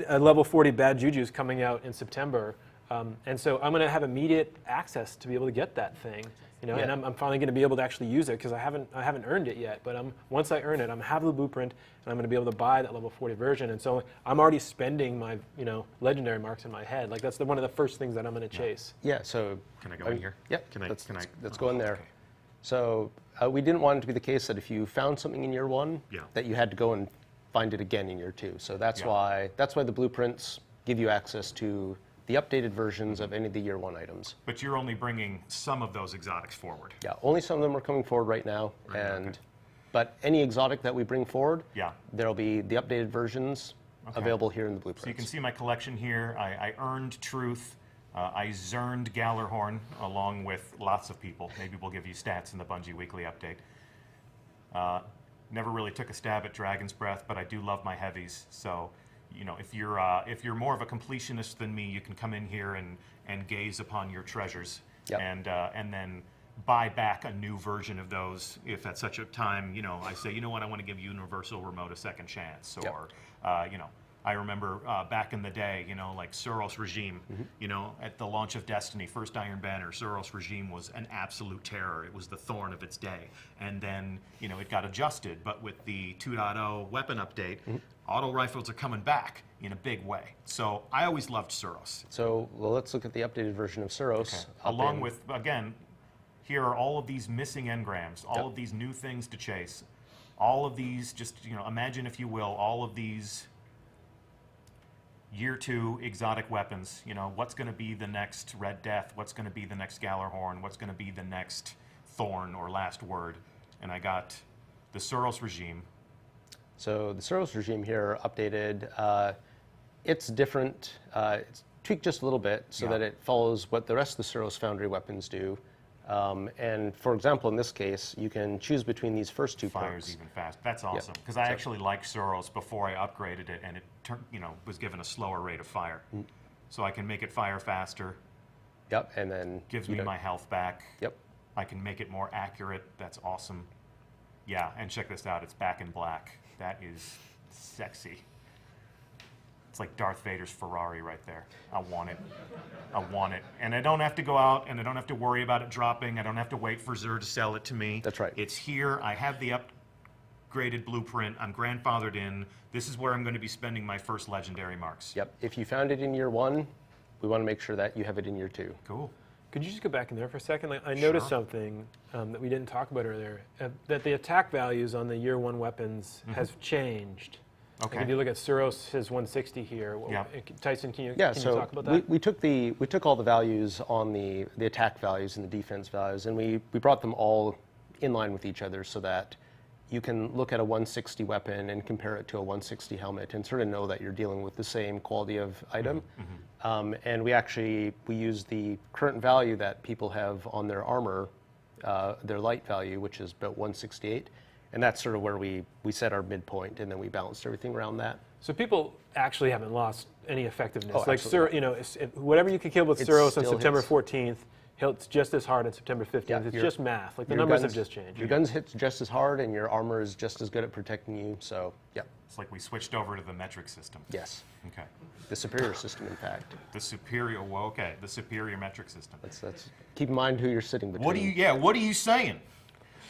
a level 40 Bad Juju is coming out in September. And so I'm going to have immediate access to be able to get that thing. And I'm finally going to be able to actually use it because I haven't earned it yet. But once I earn it, I'm have the blueprint and I'm going to be able to buy that level 40 version. And so I'm already spending my legendary marks in my head. Like that's one of the first things that I'm going to chase. Yeah. So. Can I go in here? Yeah. Let's go in there. Okay. So we didn't want it to be the case that if you found something in year 1, that you had to go and find it again in year 2. So that's why the blueprints give you access to the updated versions of any of the year 1 items. But you're only bringing some of those exotics forward. Yeah, only some of them are coming forward right now, but any exotic that we bring forward, there'll be the updated versions available here in the blueprints. So you can see my collection here. I earned Truth. I zerned Gallarhorn along with lots of people. Maybe we'll give you stats in the Bungie Weekly Update. Never really took a stab at Dragon's Breath, but I do love my heavies. So, if you're more of a completionist than me, you can come in here and gaze upon your treasures, and then buy back a new version of those if at such a time I say, I want to give Universal Remote a second chance, or I remember back in the day, like Suros Regime, at the launch of Destiny, first Iron Banner, Suros Regime was an absolute terror. It was the thorn of its day. And then, it got adjusted. But with the 2.0 weapon update, auto rifles are coming back in a big way. So I always loved Suros. So, let's look at the updated version of Suros. Okay. Along with, again, here are all of these missing engrams, all of these new things to chase. All of these, just, imagine, if you will, all of these Year 2 exotic weapons. What's going to be the next Red Death? What's going to be the next Gallarhorn? What's going to be the next Thorn or Last Word? And I got the Suros Regime. So the Suros Regime here updated. It's different. It's tweaked just a little bit so that it follows what the rest of the Suros Foundry weapons do. And for example, in this case, you can choose between these first two Fires perks. even fast. That's awesome because I actually liked Suros before I upgraded it, and it was given a slower rate of fire, so I can make it fire faster. Yep, and then gives me my health back. Yep, I can make it more accurate. That's awesome. Yeah, and check this out. It's back in black. That is sexy. It's like Darth Vader's Ferrari right there. I want it. I want it. And I don't have to go out and I don't have to worry about it dropping. I don't have to wait for Xur to sell it to me. That's right. It's here. I have the upgraded blueprint. I'm grandfathered in. This is where I'm going to be spending my first legendary marks. Yep. If you found it in year 1, we want to make sure that you have it in year 2. Cool. Could you just go back in there for a second? I noticed something that we didn't talk about earlier, that the attack values on the year 1 weapons has changed. Okay. Like if you look at Suros, his 160 here. Tyson, can you talk about that? We took all the values on the attack values and the defense values, and we brought them all in line with each other so that you can look at a 160 weapon and compare it to a 160 helmet and sort of know that you're dealing with the same quality of item. And we use the current value that people have on their armor, their light value, which is about 168. And that's sort of where we set our midpoint, and then we balanced everything around that. So people actually haven't lost any effectiveness. Oh, like whatever you could kill with Suros on September 14th, hits just as hard on September 15th. Yeah, it's just math. Like the numbers have just changed. Your guns hit just as hard, and your armor is just as good at protecting you. So, yeah. It's like we switched over to the metric system. Yes. Okay. The superior system, in fact. The superior. Well, okay. The superior metric system. That's. Keep in mind who you're sitting between. What are you saying?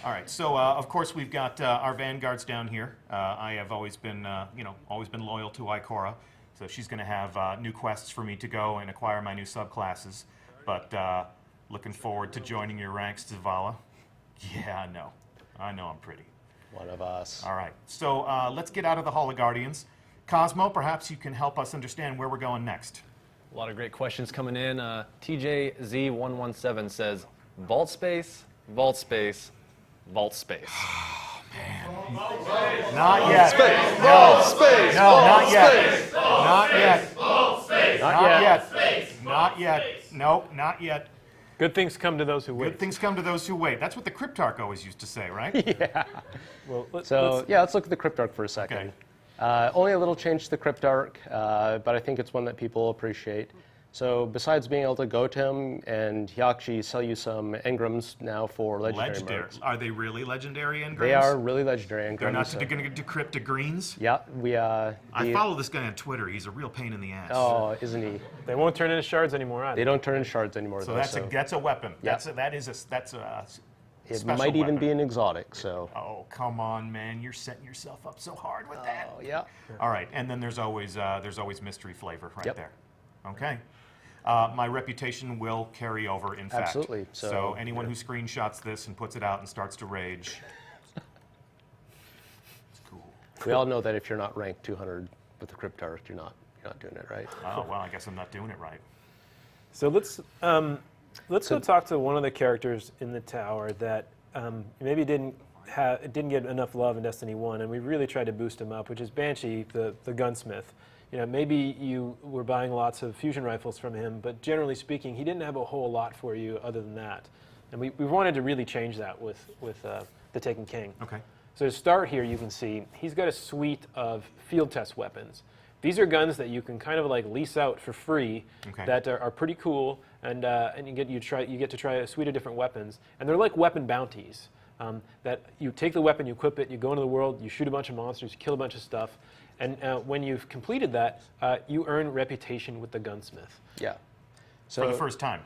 All right, so of course we've got our vanguards down here. I have always been loyal to Ikora, so she's going to have new quests for me to go and acquire my new subclasses. But looking forward to joining your ranks, Zavala. Yeah, I know I'm pretty. One of us. All right, so let's get out of the Hall of Guardians. Cosmo, perhaps you can help us understand where we're going next. A lot of great questions coming in. TJZ117 says, Vault space, vault space, vault space. Not yet. Space, No. vault space, No, vault not yet. space. Not yet. Not yet. yet. Not yet. Nope, not yet. Good things come to those who wait. Good things come to those who wait. That's what the Cryptarch always used to say, right? Well, let's let's look at the Cryptarch for a second. Okay. Only a little change to the Cryptarch, but I think it's one that people appreciate. So besides being able to go to him, and he'll actually sell you some engrams now for legendary modes. Are they really legendary engrams? They are really legendary engrams. They're not going to decrypt to greens? Yeah, I follow this guy on Twitter. He's a real pain in the ass. Oh, isn't he? They won't turn into shards anymore either. They don't turn into shards anymore. So though, that's a weapon. Yeah. That's a it special might even weapon. be an exotic. So. Oh, come on, man! You're setting yourself up so hard with that. Oh yeah. All right, and then there's always mystery flavor right Yep. there. Okay. My reputation will carry over, in fact. Absolutely. So anyone who screenshots this and puts it out and starts to rage, it's cool. We all know that if you're not ranked 200 with the Cryptarch, you're not doing it right. Oh, well, I guess I'm not doing it right. So let's go talk to one of the characters in the tower that maybe didn't get enough love in Destiny 1, and we really tried to boost him up, which is Banshee, the gunsmith. You know, maybe you were buying lots of fusion rifles from him, but generally speaking, he didn't have a whole lot for you other than that. And we wanted to really change that with the Taken King. Okay. So to start here, you can see he's got a suite of field test weapons. These are guns that you can kind of like lease out for free that are pretty cool, and you get to try a suite of different weapons, and they're like weapon bounties. That you take the weapon, you equip it, you go into the world, you shoot a bunch of monsters, you kill a bunch of stuff, and when you've completed that, you earn reputation with the gunsmith. Yeah. For the first time.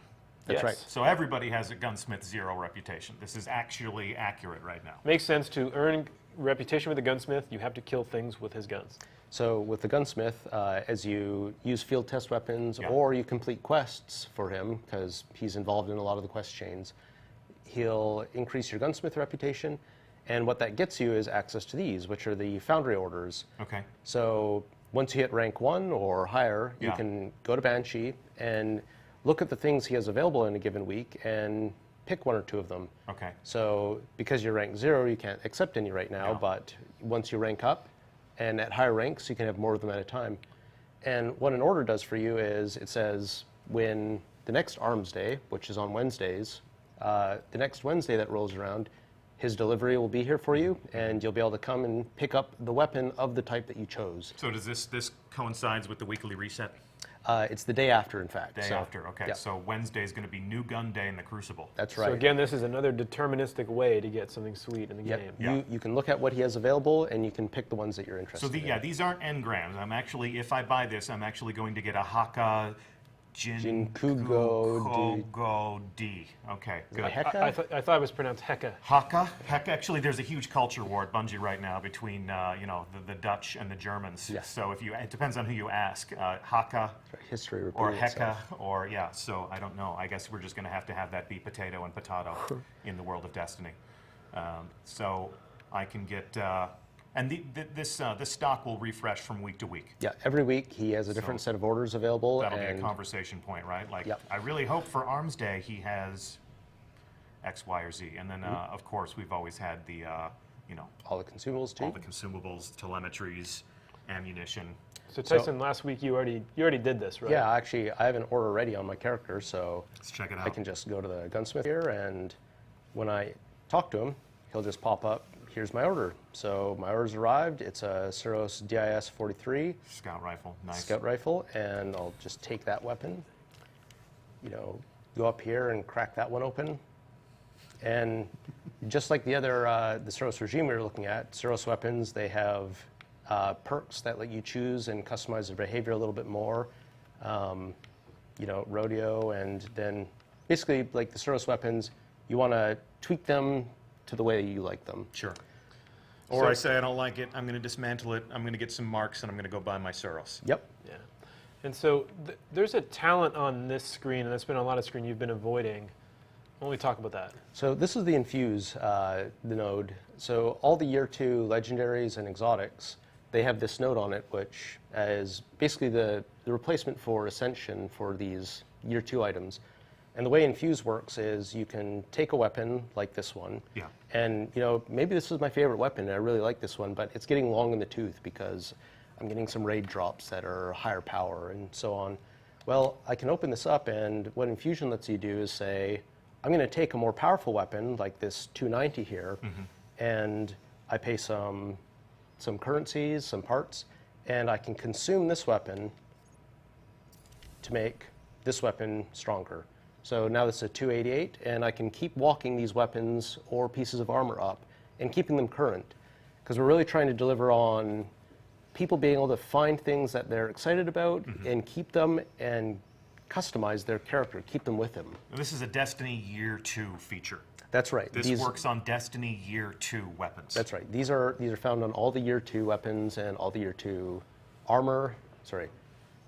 That's Yes. right. So everybody has a gunsmith 0 reputation. This is actually accurate right now. Makes sense. To earn reputation with the gunsmith, you have to kill things with his guns. So with the gunsmith, as you use field test weapons Yeah. or you complete quests for him, because he's involved in a lot of the quest chains, he'll increase your gunsmith reputation. And what that gets you is access to these, which are the foundry orders. Okay. So once you hit rank 1 or higher, you Yeah. can go to Banshee and look at the things he has available in a given week and pick 1 or 2 of them. Okay. So because you're rank 0, you can't accept any right now, Yeah. but once you rank up, and at higher ranks, you can have more of them at a time. And what an order does for you is it says when the next Arms Day, which is on Wednesdays, the next Wednesday that rolls around, his delivery will be here for you, and you'll be able to come and pick up the weapon of the type that you chose. So does this coincides with the weekly reset? It's the day after, in fact. Day after, okay. yeah. So Wednesday is going to be New Gun Day in the Crucible. That's right. So again, this is another deterministic way to get something sweet in the Yep. game. Yeah. You can look at what he has available, and you can pick the ones that you're interested So in. these aren't engrams. I'm actually, if I buy this, I'm actually going to get a Haka Jinkugo D. Okay, good. Heka? I thought it was pronounced Heka. Haka? Heck, actually, there's a huge culture war at Bungie right now between the Dutch and the Germans. Yes. So it depends on who you ask. Haka History or repeating Heka itself. or yeah. So I don't know. I guess we're just going to have that be potato and potato in the world of Destiny. So I can get. And this stock will refresh from week to week. Yeah, every week he has a different set of orders available. That'll be a and conversation point, right? Like, Yep. I really hope for Arms Day he has X, Y, or Z. And then, of course, we've always had the, all the consumables too. all the consumables, telemetries, ammunition. So Tyson, last week you already did this, right? Yeah, actually, I have an order ready on my character, so Let's check it out. I can just go to the gunsmith here, and when I talk to him, he'll just pop up, here's my order. So my order's arrived. It's a Suros DIS 43 Scout rifle, nice. scout rifle, and I'll just take that weapon, go up here and crack that one open. And just like the other, the Suros regime we were looking at, Suros weapons, they have perks that let you choose and customize their behavior a little bit more. Rodeo, and then basically like the Suros weapons, you want to tweak them to the way you like them. Sure. Or I say I don't like it, I'm going to dismantle it, I'm going to get some marks, and I'm going to go buy my Suros. Yep. Yeah. And so there's a talent on this screen, and that's been a lot of screen you've been avoiding. Why don't we talk about that? So this is the Infuse, the node. So all the Year 2 legendaries and exotics, they have this node on it, which is basically the replacement for Ascension for these Year 2 items. And the way Infuse works is you can take a weapon like this one, Yeah. and maybe this is my favorite weapon, and I really like this one, but it's getting long in the tooth because I'm getting some raid drops that are higher power and so on. Well, I can open this up, and what Infusion lets you do is say, I'm going to take a more powerful weapon like this 290 here, and I pay some currencies, some parts, and I can consume this weapon to make this weapon stronger. So now this is a 288, and I can keep walking these weapons or pieces of armor up and keeping them current, because we're really trying to deliver on people being able to find things that they're excited about and keep them and customize their character, keep them with them. This is a Destiny Year 2 feature. That's right. This works on Destiny Year 2 weapons. That's right. These are found on all the Year 2 weapons and all the Year 2 armor,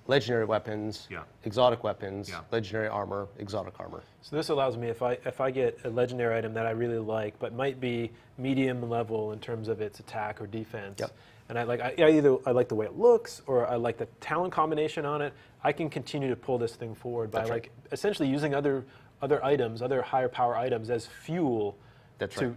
legendary weapons, exotic weapons, legendary armor, exotic armor. So this allows me, if I get a legendary item that I really like, but might be medium level in terms of its attack or defense, and either I like the way it looks or I like the talent combination on it, I can continue to pull this thing forward by essentially using other items, other higher power items as fuel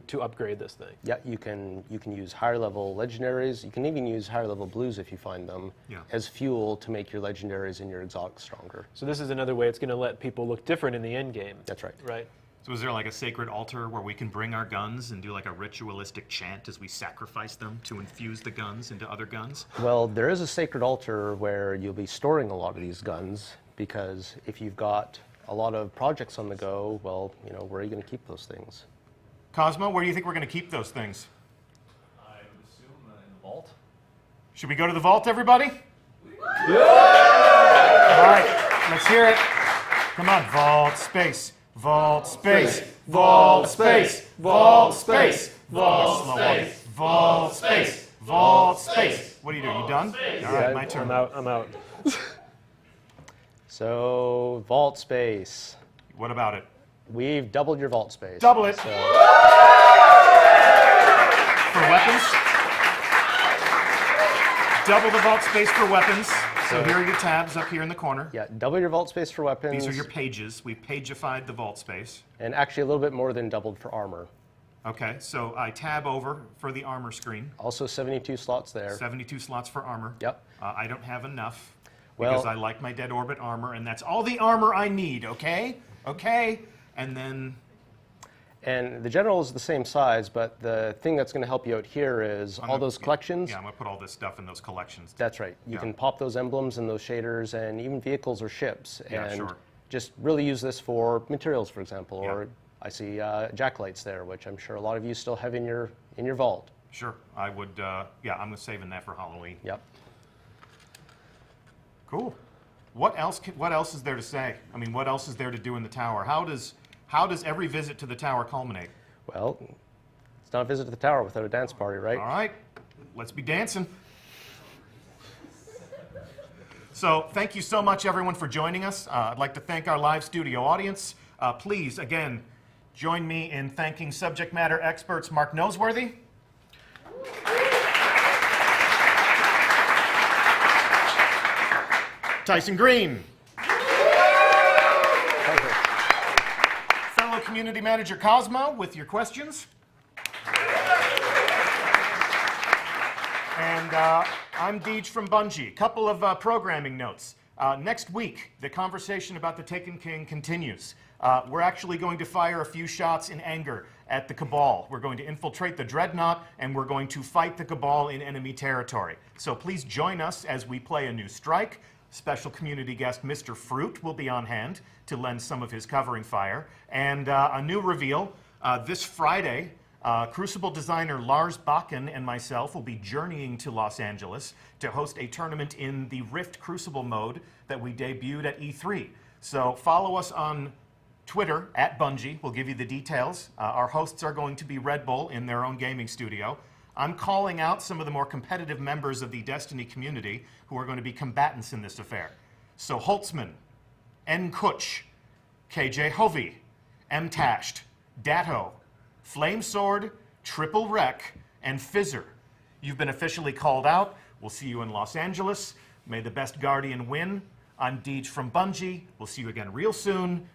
to upgrade this thing. Yeah, you can use higher level legendaries. You can even use higher level blues if you find them as fuel to make your legendaries and your exotics stronger. So this is another way it's going to let people look different in the end game. That's right. Right. So is there like a sacred altar where we can bring our guns and do like a ritualistic chant as we sacrifice them to infuse the guns into other guns? Well, there is a sacred altar where you'll be storing a lot of these guns, because if you've got a lot of projects on the go, well, where are you going to keep those things? Cosmo, where do you think we're going to keep those things? I would assume in the vault. Should we go to the vault, everybody? All right, let's hear it. Come on, vault space, vault space, vault space, vault space, vault space, vault space, vault space. What are you doing? You done? All right, my turn. I'm out. So, vault space. What about it? We've doubled your vault space. Double it. So, for weapons. Double the vault space for weapons. So here are your tabs up here in the corner. yeah, double your vault space for weapons. These are your pages. We've pageified the vault space. And actually a little bit more than doubled for armor. Okay, so I tab over for the armor screen. Also 72 slots there. 72 slots for armor. Yep. I don't have enough Well- because I like my dead orbit armor, and that's all the armor I need, okay? Okay? And then, And the general is the same size, but the thing that's going to help you out here is all those collections. yeah, I'm going to put all this stuff in those collections. That's right. You can pop those emblems and those shaders and even vehicles or ships. Yeah, and sure. just really use this for materials, for example. Yeah. Or I see jacklights there, which I'm sure a lot of you still have in your vault. Sure, I would, yeah, I'm saving that for Halloween. Yep. Cool. What else is there to say? I mean, what else is there to do in the tower? How does every visit to the tower culminate? Well, it's not a visit to the tower without a dance party, right? All right, let's be dancing. So thank you so much, everyone, for joining us. I'd like to thank our live studio audience. Please, again, join me in thanking subject matter experts Mark Noseworthy, Tyson Green, fellow community manager Cosmo with your questions. And I'm Deej from Bungie. Couple of programming notes. Next week, the conversation about the Taken King continues. We're actually going to fire a few shots in anger at the Cabal. We're going to infiltrate the Dreadnought, and we're going to fight the Cabal in enemy territory. So please join us as we play a new strike. Special community guest Mr. Fruit will be on hand to lend some of his covering fire. And a new reveal, this Friday, Crucible designer Lars Bakken and myself will be journeying to Los Angeles to host a tournament in the Rift Crucible mode that we debuted at E3. So follow us on Twitter, @Bungie. We'll give you the details. Our hosts are going to be Red Bull in their own gaming studio. I'm calling out some of the more competitive members of the Destiny community who are going to be combatants in this affair. So Holtzman, N. Kutch, KJ Hovey, M. Tasht, Datto, Flamesword, Triple Wreck, and Fizzer. You've been officially called out. We'll see you in Los Angeles. May the best Guardian win. I'm Deej from Bungie. We'll see you again real soon.